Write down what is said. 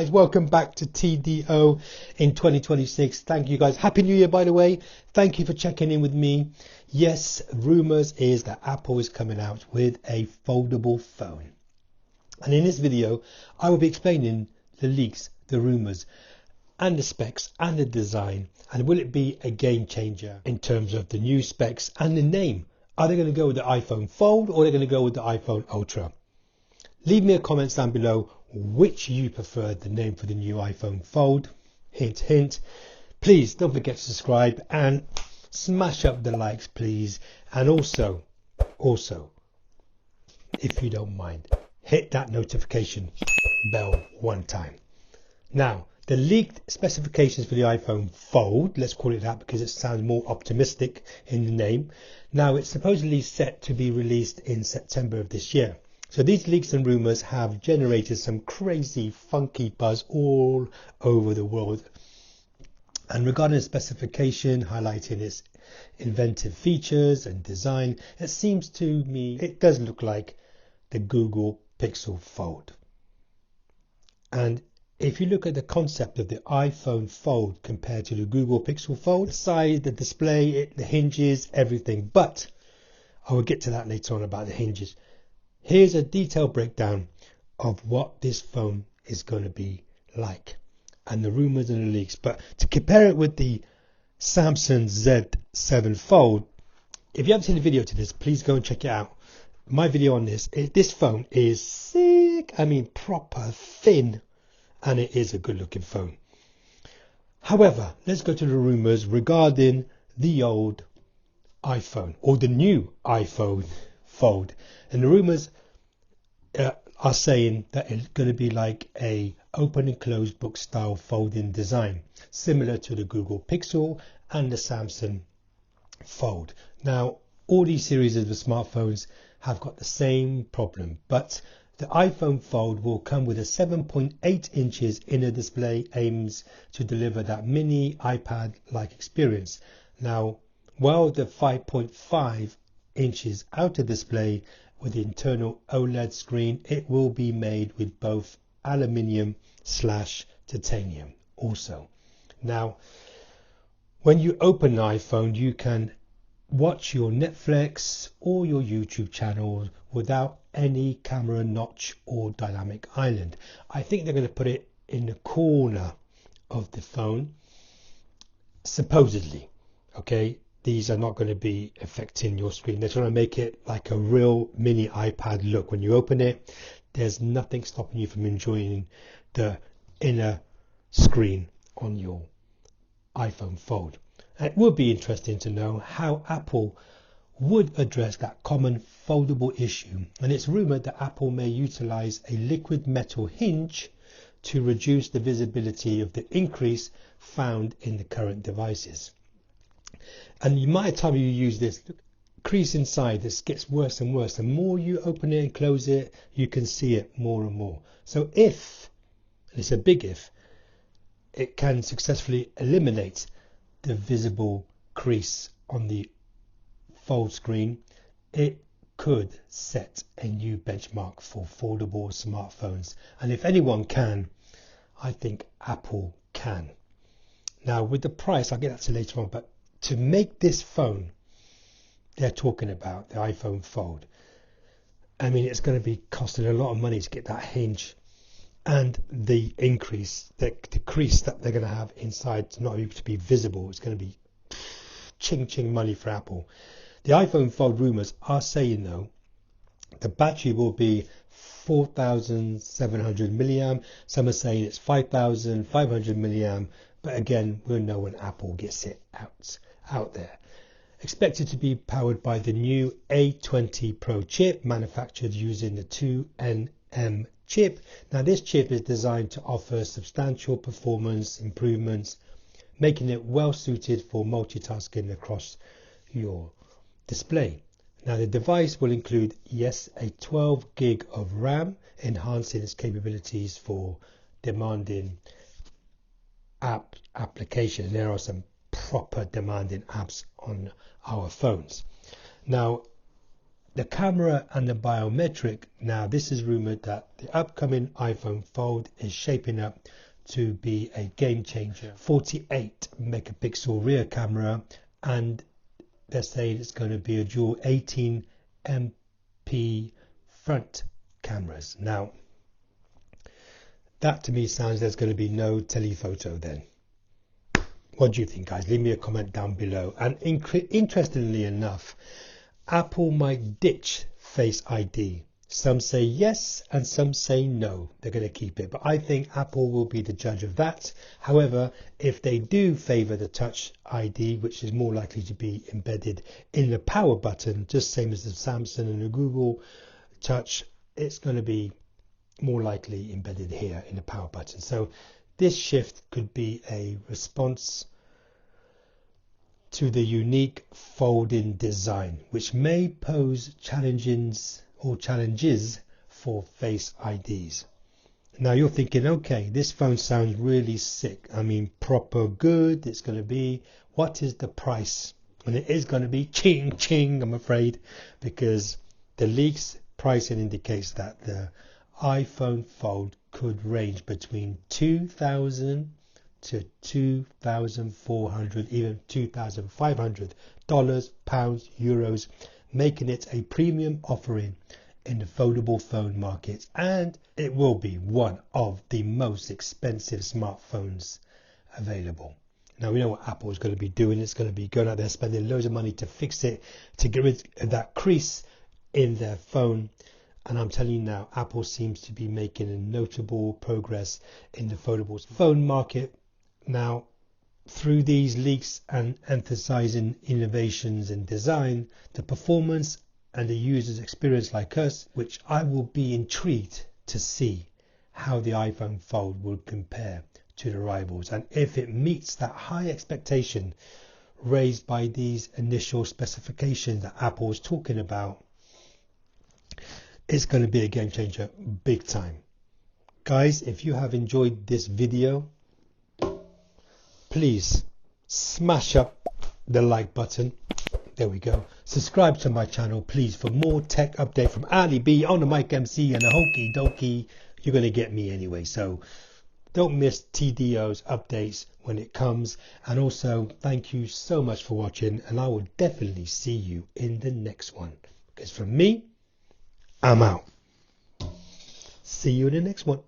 guys, welcome back to TDO in 2026. Thank you guys. Happy New Year, by the way. Thank you for checking in with me. Yes, rumors is that Apple is coming out with a foldable phone. And in this video, I will be explaining the leaks, the rumors, and the specs and the design. And will it be a game changer in terms of the new specs and the name? Are they going to go with the iPhone Fold or are they going to go with the iPhone Ultra? Leave me a comment down below which you prefer the name for the new iPhone Fold. Hint, hint. Please don't forget to subscribe and smash up the likes, please. And also, if you don't mind, hit that notification bell one time. Now, the leaked specifications for the iPhone Fold, let's call it that because it sounds more optimistic in the name. Now, it's supposedly set to be released in September of this year. So these leaks and rumors have generated some crazy, funky buzz all over the world. And regarding the specification, highlighting its inventive features and design, it seems to me it does look like the Google Pixel Fold. And if you look at the concept of the iPhone Fold compared to the Google Pixel Fold, the size, the display, the hinges, everything. But I will get to that later on about the hinges. Here's a detailed breakdown of what this phone is going to be like and the rumors and the leaks. But to compare it with the Samsung Z7 Fold, if you haven't seen the video to this, please go and check it out. My video on this phone is sick. I mean, proper thin, and it is a good looking phone. However, let's go to the rumors regarding the old iPhone or the new iPhone Fold. And the rumors are saying that it's going to be like a open and closed book style folding design, similar to the Google Pixel and the Samsung Fold. Now, all these series of the smartphones have got the same problem, but the iPhone Fold will come with a 7.8 inches inner display, aims to deliver that mini iPad-like experience. Now, while the 5.5 inches outer display with the internal OLED screen, it will be made with both aluminium/titanium also. Now, when you open an iPhone, you can watch your Netflix or your YouTube channels without any camera notch or dynamic island. I think they're going to put it in the corner of the phone, supposedly. Okay, these are not going to be affecting your screen. They're trying to make it like a real mini iPad look. When you open it, there's nothing stopping you from enjoying the inner screen on your iPhone Fold. And it would be interesting to know how Apple would address that common foldable issue. And it's rumored that Apple may utilize a liquid metal hinge to reduce the visibility of the increase found in the current devices. And you might, time you use this, crease inside, this gets worse and worse. The more you open it and close it, you can see it more and more. So if, and it's a big if, it can successfully eliminate the visible crease on the Fold screen, it could set a new benchmark for foldable smartphones. And if anyone can, I think Apple can. Now with the price, I'll get that to later on, but to make this phone they're talking about, the iPhone Fold, I mean, it's going to be costing a lot of money to get that hinge and the increase, the crease that they're going to have inside to not able to be visible. It's going to be ching money for Apple. The iPhone Fold rumors are saying though the battery will be 4,700 milliamp. Some are saying it's 5,500 milliamp, but again, we'll know when Apple gets it out there. Expected to be powered by the new A20 Pro chip, manufactured using the 2nm chip. Now this chip is designed to offer substantial performance improvements, making it well suited for multitasking across your display. Now the device will include, yes, a 12 gig of RAM, enhancing its capabilities for demanding application. There are some proper demanding apps on our phones. Now The camera and the biometric, now this is rumored that the upcoming iPhone Fold is shaping up to be a game changer. 48 megapixel rear camera, and they're saying it's going to be a dual 18 MP front cameras. Now that to me sounds there's going to be no telephoto then. What do you think, guys? Leave me a comment down below. And interestingly enough, Apple might ditch Face ID. Some say yes and some say no, they're going to keep it. But I think Apple will be the judge of that. However, if they do favour the Touch ID, which is more likely to be embedded in the power button, just same as the Samsung and the Google Touch, it's going to be more likely embedded here in the power button. So this shift could be a response to the unique folding design, which may pose challenges for Face IDs. Now you're thinking, okay, this phone sounds really sick. I mean, proper good. It's going to be, what is the price? And it is going to be ching ching, I'm afraid, because the leaks pricing indicates that the iPhone Fold could range between $2,000 to $2,400, even $2,500, pounds, euros, making it a premium offering in the foldable phone market, and it will be one of the most expensive smartphones available. Now we know what Apple is going to be doing. It's going to be going out there spending loads of money to fix it, to get rid of that crease in their phone. And I'm telling you now, Apple seems to be making a notable progress in the foldable phone market. Now, through these leaks and emphasizing innovations in design, the performance and the user's experience like us, which I will be intrigued to see how the iPhone Fold will compare to the rivals, and if it meets that high expectation raised by these initial specifications that Apple is talking about. It's going to be a game changer big time. Guys, if you have enjoyed this video, please smash up the like button. There we go. Subscribe to my channel, please, for more tech update from Ali B on the Mic MC and the Hokey Dokey. You're going to get me anyway, so don't miss TDO's updates when it comes. And also, thank you so much for watching, and I will definitely see you in the next one. Because from me, I'm out. See you in the next one.